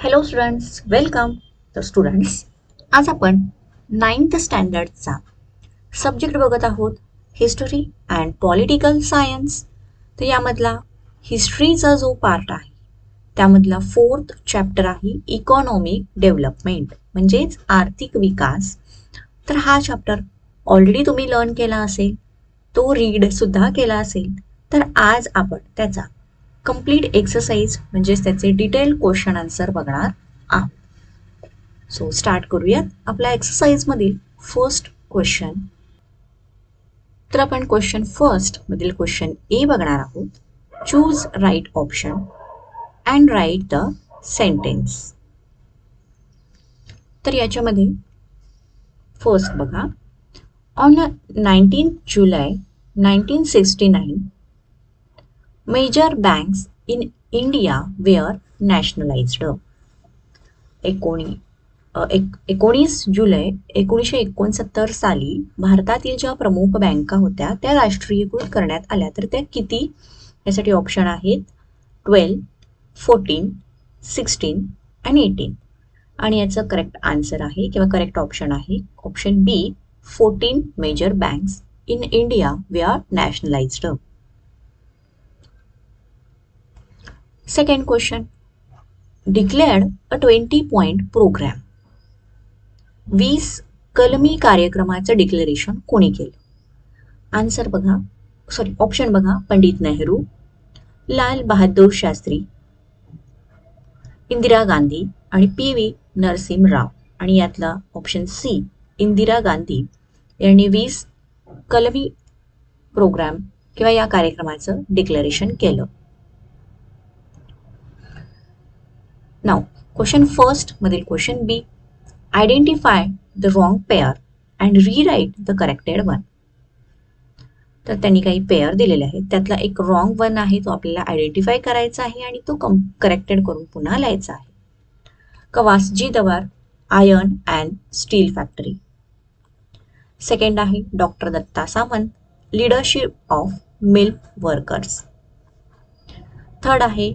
Hello students, welcome. तर students, आज आपण 9th स्टँडर्डचा सब्जेक्ट बघत आहोत, हिस्टरी अँड पॉलिटिकल सायन्स. तर यामधला हिस्ट्रीचा जो पार्ट आहे त्यामधला 4th चॅप्टर आहे इकॉनॉमिक डेव्हलपमेंट, म्हणजेच आर्थिक विकास. तर हा चॅप्टर ऑलरेडी तुम्ही लर्न केला असेल, तो रीड सुद्धा केला असेल. तर आज आपण त्याचा कंप्लीट एक्सरसाइज म्हणजेच त्याचे डिटेल क्वेश्चन आन्सर बघणार आहोत. सो स्टार्ट करूयात आपल्या एक्सरसाइज मधील फर्स्ट क्वेश्चन. तर आपण क्वेश्चन फर्स्ट मधील क्वेश्चन ए बघणार आहोत. Choose right option and write the sentence. तर याच्यामध्ये फर्स्ट बघा, on 19 July 1969 major banks in India were nationalized. 19 जुलै 1969 साली भारतातील ज्या प्रमुख बँका होत्या त्या राष्ट्रीयकृत करण्यात आल्या. तर त्या किती? यासाठी ऑप्शन आहेत 12, 14, 16 आणि 18. आणि याचं करेक्ट आन्सर आहे किंवा करेक्ट ऑप्शन आहे option B, 14 major banks in India were nationalized. Second question, declared a 20-point program. 20 कलमी कार्यक्रमाचं डिक्लेरेशन कोणी केलं? आन्सर बघा, ऑप्शन बघा, पंडित नेहरू, लाल बहादूर शास्त्री, इंदिरा गांधी आणि पी.व्ही. नरसिंहराव. आणि यातला ऑप्शन सी, इंदिरा गांधी यांनी 20 कलमी प्रोग्राम किंवा या कार्यक्रमाचं डिक्लेरेशन केलं. Now, question first मधील question B, identify the wrong pair and rewrite the corrected one. तर त्यांनी काही पेअर दिलेले आहेत, त्यातला एक रॉंग वन आहे, तो आपल्याला आयडेंटिफाय करायचा आहे आणि तो करेक्टेड करून पुन्हा लिहायचा आहे. Kavasji Dawar iron and steel factory. Second आहे doctor Datta Samant, leadership of mill workers. Third आहे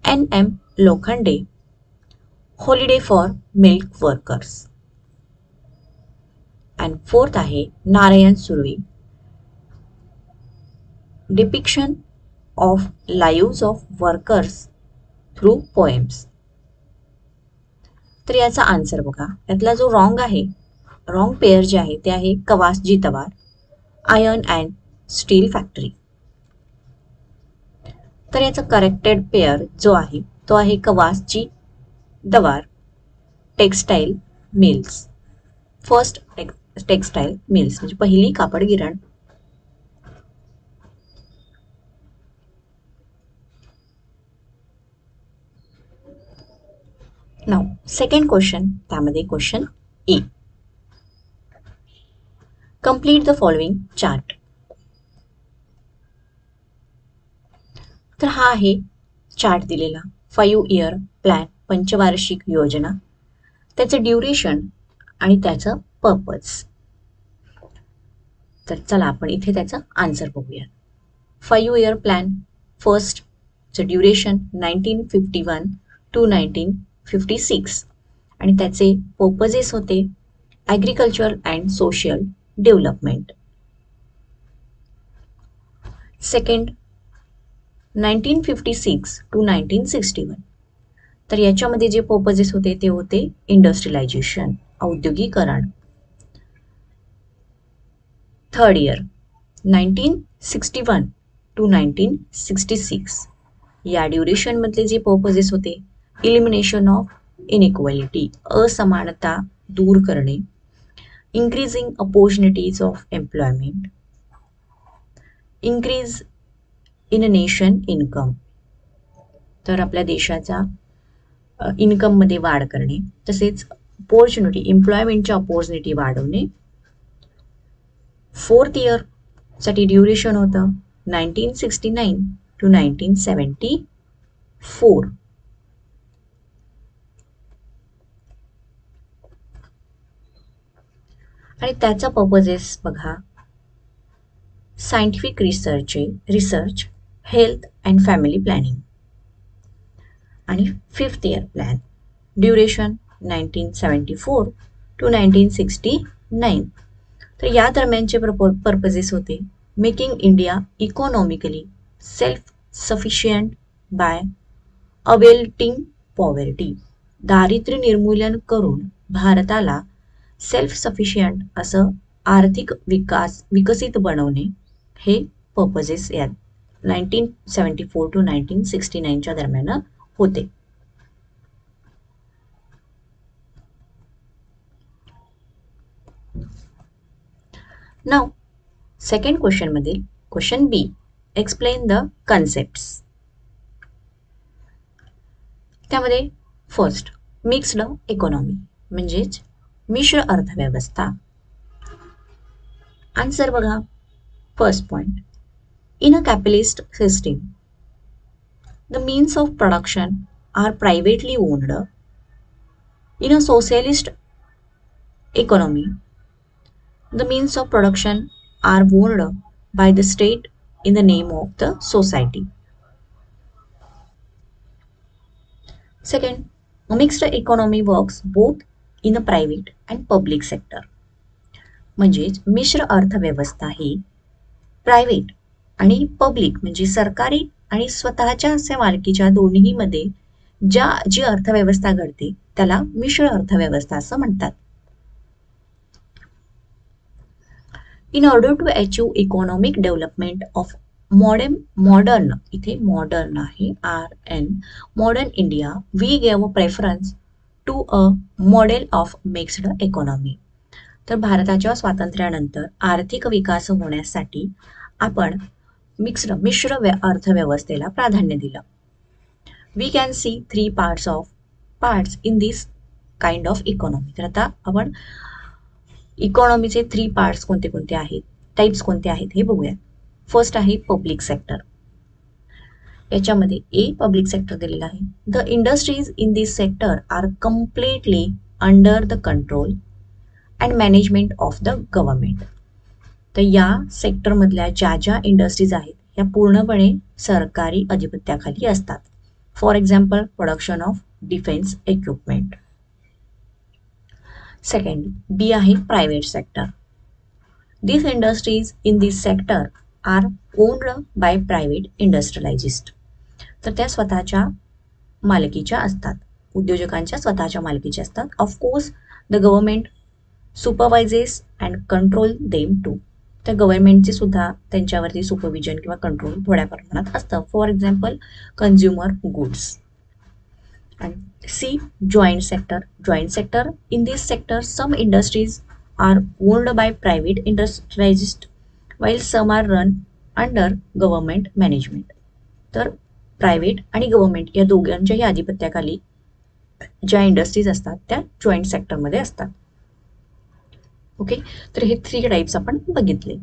NM Lokhande, holiday for mill workers. And fourth आहे Narayan Surve, depiction of lives of workers through poems. तर याचा आन्सर बघा, यातला जो रॉंग आहे, रॉंग पेअर जे आहे ते आहे कवासजी तवार, आयर्न अँड स्टील फॅक्टरी. तर याचा करेक्टेड पेअर जो आहे तो आहे कवासजी दवार, textile mills. First textile mills म्हणजे पहिली कापड गिरण. नाउ सेकंड क्वेश्चन, त्यामध्ये question A, complete the following chart. तर हा आहे चार्ट दिलेला, 5 इयर प्लॅन, पंचवार्षिक योजना, त्याचं ड्युरेशन आणि त्याचं पर्पज. तर चला आपण इथे त्याचा आन्सर बघूया. 5 इयर प्लॅन, फर्स्टचं ड्युरेशन 1951 to 1956 आणि त्याचे पर्पजेस होते agriculture and social development. Second 1956 to 1961, तर याच्यामध्ये जे पर्पजेस होते ते होते इंडस्ट्रियलायझेशन, औद्योगिकरण. थर्ड इयर 1961 to 1966, या ड्युरेशन मधले जे पर्पजेस होते इलिमिनेशन ऑफ इनइक्वॅलिटी, असमानता दूर करणे, increasing opportunities of employment, increase in nation income, तर आपल्या देशाचा इन्कममध्ये वाढ करणे, तसेच अपॉर्च्युनिटी, एम्प्लॉयमेंटच्या अपॉर्च्युनिटी वाढवणे. फोर्थ इयर साठी ड्युरेशन होतं 1969 to 1974. आणि त्याचा पर्पजेस बघा, scientific research, health and family planning. आणि fifth year plan duration 1974 to 1969. तर या दरम्यानचे पर्पजेस होते making India economically self sufficient by alleviating poverty, दारिद्र्य निर्मूलन करून भारताला सेल्फ सफिशियंट असं आर्थिक विकसित बनवणे हे पर्पजेस यात 1974 to 1969च्या दरम्यान होते. नाव सेकंड क्वेश्चन मधील question B, explain the concepts. त्यामध्ये फर्स्ट मिक्स्ड इकॉनॉमी म्हणजेच मिश्र अर्थव्यवस्था. आन्सर बघा. First point, in a capitalist system the means of production are privately owned. In a socialist economy the means of production are owned by the state in the name of the society. Second, a mixed economy works both in the private and public sector. म्हणजेच मिश्र अर्थव्यवस्था ही private आणि public म्हणजे सरकारी आणि स्वतःच्या असे मालकीच्या दोन्ही मध्ये जी अर्थव्यवस्था घडते त्याला मिश्र अर्थव्यवस्था असं म्हणतात. In order to achieve economic development of modern इथे modern आहे RN modern India, we gave preference to a model of mixed economy. तर भारताच्या स्वातंत्र्यानंतर आर्थिक विकास होण्यासाठी आपण मिश्र अर्थव्यवस्थेला प्राधान्य दिलं. We can see three parts in this kind of economy. तर आता आपण इकॉनॉमीचे 3 पार्ट्स कोणते कोणते आहेत, टाइप्स कोणते आहेत हे बघूया. फर्स्ट आहे पब्लिक सेक्टर. याच्यामध्ये ए पब्लिक सेक्टर दिलेला आहे. The industries in this sector are completely under the control and management of the government. तर या सेक्टरमधल्या ज्या इंडस्ट्रीज आहेत या पूर्णपणे सरकारी अधिपत्याखाली असतात. For example production of defence equipment. Second B आहे private sector. This industries in this sector are owned by private industrialist. तर त्या स्वतःच्या मालकीच्या असतात, उद्योजकांच्या स्वतःच्या मालकीच्या असतात. Of course the government supervises and control them too. तर गव्हर्नमेंटचे सुद्धा त्यांच्यावरती सुपरविजन किंवा कंट्रोल थोड्या प्रमाणात असतं. For example consumer goods. And C, joint sector. Joint sector, in this sector some industries are owned by private industrialists while some are run under government management. तर private आणि गव्हर्नमेंट या दोघांच्याही आधिपत्याखाली ज्या industries असतात त्या जॉईंट सेक्टरमध्ये असतात. Okay, तर हे 3 टाइप्स आपण बघितले.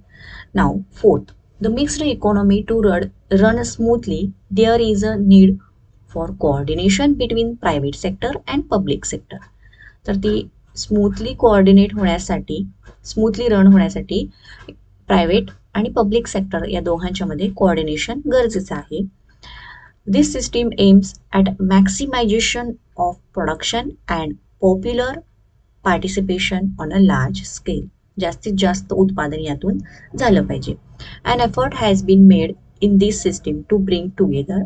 नाव fourth, the mixed economy to run smoothly there is a need for coordination between private sector and public sector. तर ती स्मूथली कोऑर्डिनेट होण्यासाठी, स्मूथली रन होण्यासाठी प्रायव्हेट आणि पब्लिक सेक्टर या दोघांच्या मध्ये कोऑर्डिनेशन गरजेचं आहे. This system aims at maximization of production and popular participation on a large scale. जास्तीत जास्त उत्पादन यातून झालं पाहिजे. An effort has been made in this system to bring together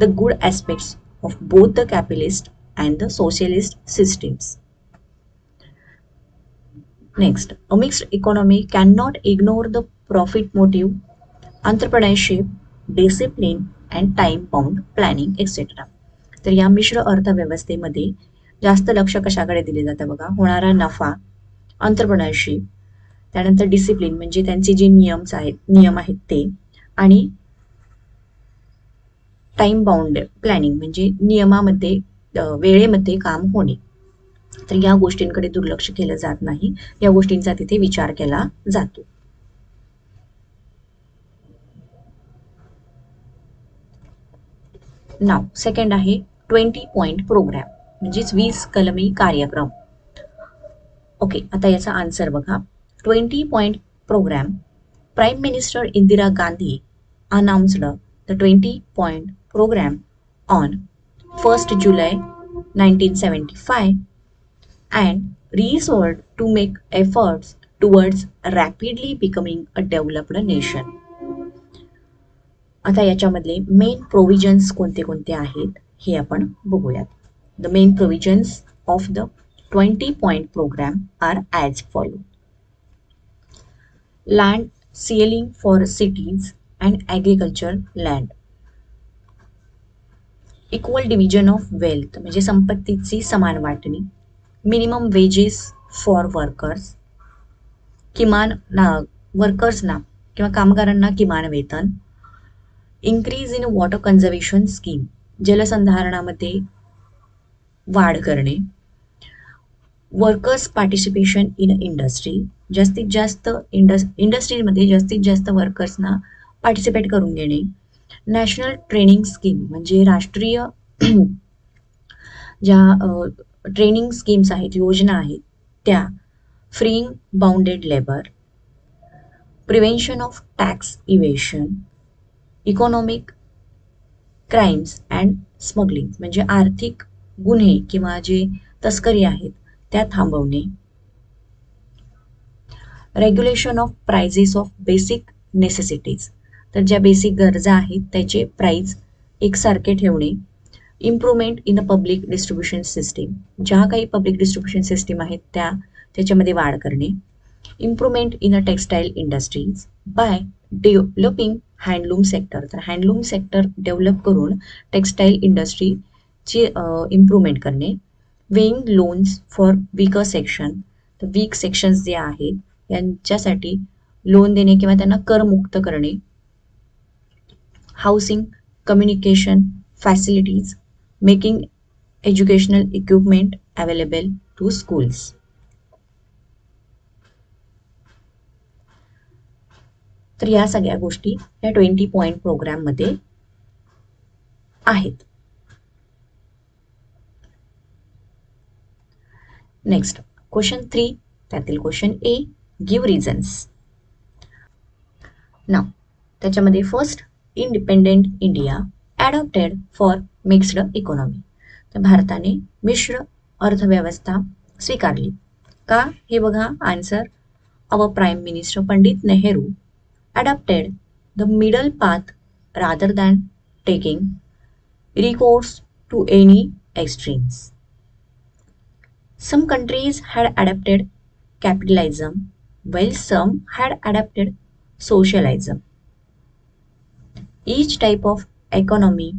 the good aspects of both the capitalist and the socialist systems. Next, a mixed economy cannot ignore the profit motive, entrepreneurship, discipline and time-bound planning, etc. तर या मिश्र अर्थव्यवस्थेमध्ये जास्त लक्ष कशाकडे दिले जातं बघा. होणारा नफा, entrepreneurship, त्यानंतर डिसिप्लिन म्हणजे त्यांचे जे नियम आहेत ते, आणि टाइम बाउंड प्लॅनिंग म्हणजे नियमामध्ये वेळेमध्ये काम होणे. तर या गोष्टींकडे दुर्लक्ष केलं जात नाही, या गोष्टींचा तिथे विचार केला जातो. नाव सेकंड आहे 20 पॉइंट प्रोग्राम म्हणजेच 20 कलमी कार्यक्रम. ओके, आता याचा आन्सर बघा. 20 point program. Prime minister Indira Gandhi announced the 20 point program on 1st July 1975 and resolved to make efforts towards rapidly becoming a developed nation. आता याच्यामधले मेन प्रोव्हिजन्स कोणते कोणते आहेत हे आपण बघूयात. The main provisions of the 20 point program are as follow. Land ceiling for cities and agriculture land. Equal division of wealth म्हणजे संपत्तीची समान वाटणी. Minimum wages for workers. किमान वर्कर्सना किंवा कामगारांना किमान वेतन. Increase in water conservation scheme जलसंधारणामध्ये वाढ करणे. वर्कर्स पार्टिसिपेशन इन इंडस्ट्री जास्तीत जास्त इंडस्ट्रीमध्ये जास्तीत जास्त वर्कर्सना पार्टिसिपेट करून घेणे. नॅशनल ट्रेनिंग स्कीम म्हणजे राष्ट्रीय ज्या ट्रेनिंग स्कीम्स आहेत योजना आहेत त्या. Freeing bounded labour. Prevention of tax evasion. Economic crimes and smuggling म्हणजे आर्थिक गुन्हे किंवा जे तस्करी आहेत त्या थांबवणे. Regulation of prices of basic necessities तर ज्या बेसिक गरजा आहेत त्याचे प्राइस एकसारखे ठेवणे. Improvement in the public distribution system ज्या काही पब्लिक डिस्ट्रीब्युशन सिस्टीम आहेत त्याच्यामध्ये वाढ करणे. Improvement in a textile industries by developing handloom sector तर हँडलूम सेक्टर डेव्हलप करून टेक्सटाईल इंडस्ट्रीची इम्प्रूव्हमेंट करणे. Waiving loans for weaker section तर वीक सेक्शन्स जे आहेत यांच्यासाठी लोन देणे किंवा त्यांना करमुक्त करणे. Housing communication facilities making educational equipment available to schools. तर या सगळ्या गोष्टी या 20 पॉइंट प्रोग्राममध्ये आहेत. नेक्स्ट क्वेश्चन 3 त्यातील क्वेश्चन ए गिव्ह रिझन्स. नाव त्याच्यामध्ये first independent India adopted for mixed economy तर भारताने मिश्र अर्थव्यवस्था स्वीकारली का हे बघा answer. Our prime minister Pandit Nehru adopted the middle path rather than taking recourse to any extremes. Some countries had adopted capitalism while some had adopted socialism. Each type of economy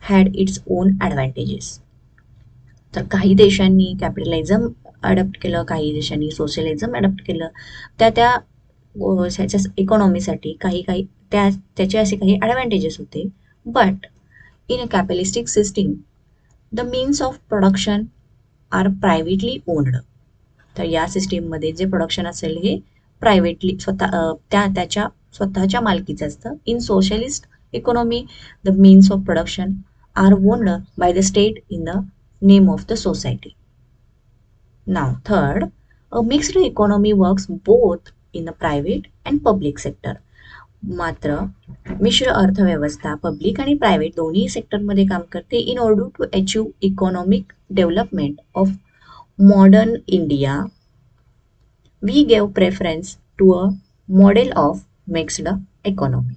had its own advantages. तर काही देशांनी capitalism adopt केलं काही देशांनी socialism adopt केलं त्या ह्याच्या इकॉनॉमीसाठी काही त्याचे असे काही ॲडव्हान्टेजेस होते. But in a capitalistic system the means of production are privately owned तर या सिस्टीममध्ये जे प्रोडक्शन असेल हे प्रायव्हेटली त्याच्या स्वतःच्या मालकीचं असतं. In socialist economy the means of production are owned by the state in the name of the society. नाव third a mixed economy works both in the private and public sector. मात्र मिश्र अर्थव्यवस्था public आणि private दोन्ही सेक्टरमध्ये काम करते. In order to achieve economic development of modern India we gave preference to a model of mixed economy.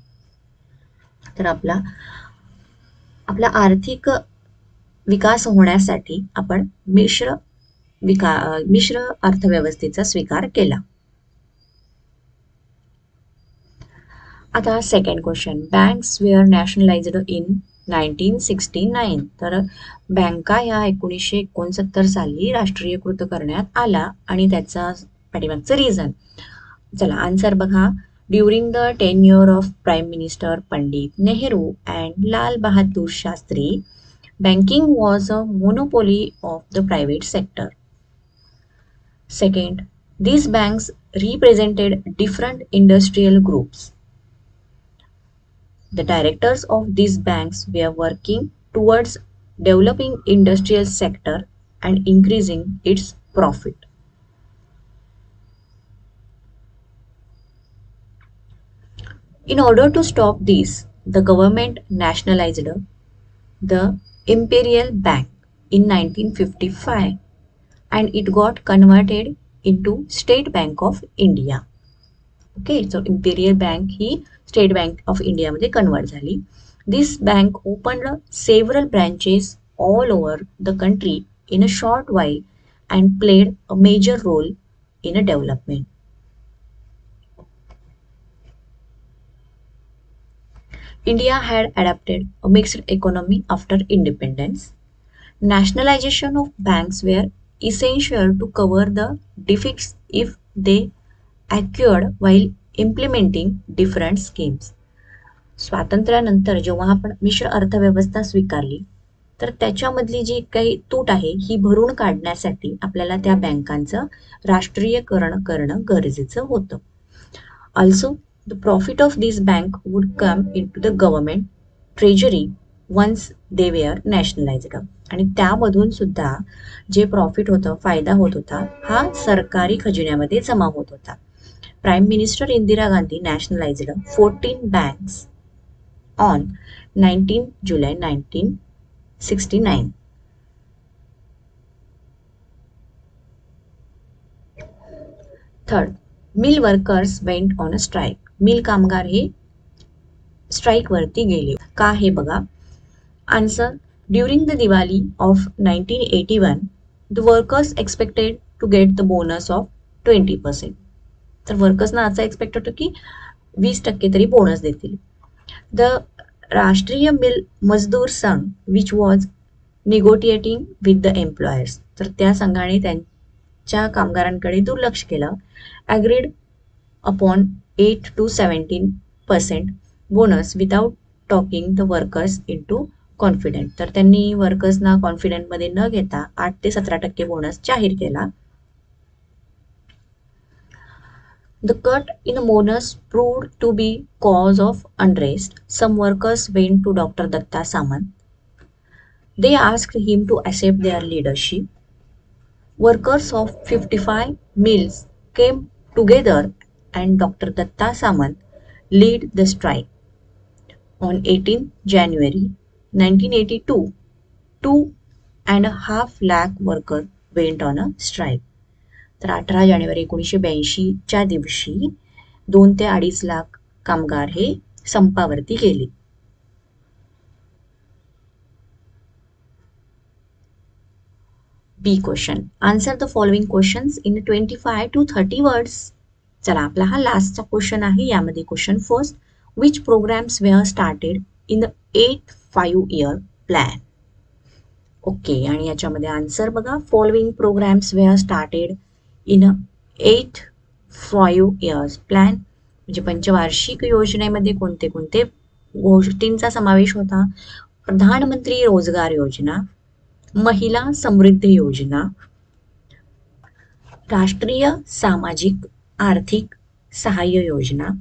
तर आपला आर्थिक विकास होण्यासाठी आपण मिश्र अर्थव्यवस्थेचा स्वीकार केला. आता second question banks were nationalized in 1969 तर बँका ह्या 1969 साली राष्ट्रीयकृत करण्यात आला आणि त्याचा पाठीमागचं रिझन. चला आन्सर बघा. During the tenure of prime minister Pandit Nehru and Lal Bahadur Shastri banking was a monopoly of the private sector. Second these banks represented different industrial groups. The directors of these banks were working towards developing industrial sector and increasing its profit. In order to stop this, the government nationalized the Imperial Bank in 1955 and it got converted into State Bank of India. Okay, so imperial bank ही state bank of इंडियामध्ये convert झाली. This bank opened several branches all over the country in a short while and played a major role in a development. India had adopted a mixed economy after independence. Nationalization of banks were essential to cover the deficits if they occurred while implementing different schemes. स्वातंत्र्यानंतर जेव्हा आपण मिश्र अर्थव्यवस्था स्वीकारली तर त्याच्यामधली जी काही तूट आहे ही भरून काढण्यासाठी आपल्याला त्या बँकांचं राष्ट्रीयकरण करणं गरजेचं होतं. Also the profit of this bank would come in to the government treasury once they were nationalized. आणि त्यामधून सुद्धा जे प्रॉफिट होतं, फायदा होत होता, हा सरकारी खजिन्यामध्ये जमा होत होता. Prime minister Indira Gandhi nationalized 14 banks on 19 July 1969. Third, mill workers went on a strike. मिल कामगार हे स्ट्राईक वरती गेले. का हे बघा. Answer, during the Diwali of 1981 the workers expected to get the bonus of 20%. तर वर्कर्सना असं एक्सपेक्ट होतं की 20% तरी बोनस देतील. द राष्ट्रीय Mill Mazdoor Sangh which was negotiating with the employers, तर त्या संघाने त्यांच्या कामगारांकडे दुर्लक्ष केलं. Agreed upon 8 to 17% bonus without talking the workers into confident. तर त्यांनी वर्कर्सना कॉन्फिडंटमध्ये न घेता 8 ते 17% बोनस जाहीर केला. The cut in the bonus proved to be cause of unrest. Some workers went to Dr. Datta Samant. They asked him to accept their leadership. Workers of 55 mills came together and Dr. Datta Samant led the strike. On 18 January 1982, 2.5 lakh workers went on a strike. तर 18 जानेवारी 1982च्या दिवशी 2 ते 2.5 लाख कामगार हे संपावरती गेले. B question, answer the following questions in 25 to 30 words. चला, आपला हा लास्टचा क्वेश्चन आहे. यामध्ये question first, which programs were started in the 8-5 year plan. Okay, आणि याच्यामध्ये आन्सर बघा. Following programs were started in 8-5 years plan. म्हणजे पंचवार्षिक योजनेमध्ये कोणते कोणते गोष्टींचा समावेश होता. प्रधानमंत्री रोजगार योजना, महिला समृद्धी योजना, राष्ट्रीय सामाजिक आर्थिक सहाय्य योजना,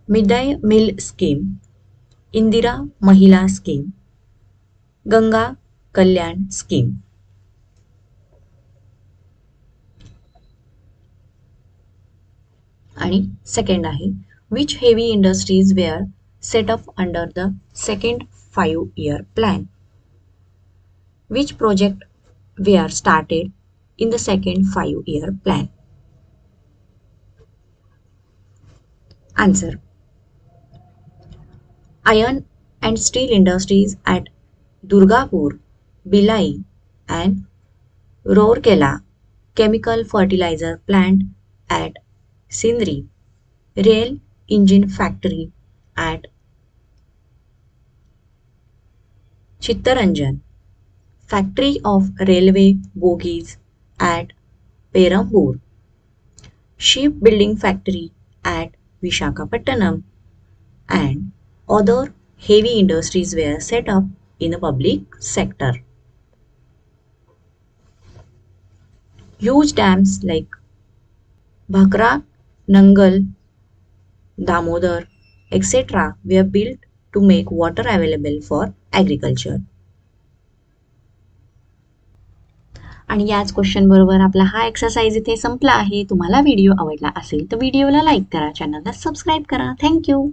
mid day meal scheme, Indira Mahila scheme, Ganga Kalyan scheme. आणि सेकंड आहे, which heavy industries were set up under the second 5 year plan. Which project were started in the second 5 year plan. Answer, iron and steel industries at Durgapur, Bhilai and Rourkela, chemical fertilizer plant at Sindri, rail engine factory at Chittaranjan, factory of railway bogies at Perambur, shipbuilding factory at Vishakhapatnam, and other heavy industries were set up in the public sector. Huge dams like Bhakra, Nangal, Damodar, etc. were built to make water available for agriculture. आणि याच question बरोबर आपला हा exercise इथे संपला आहे. तुम्हाला video आवडला असेल तर व्हिडिओला लाईक करा, चॅनलला सबस्क्राईब करा. थँक्यू.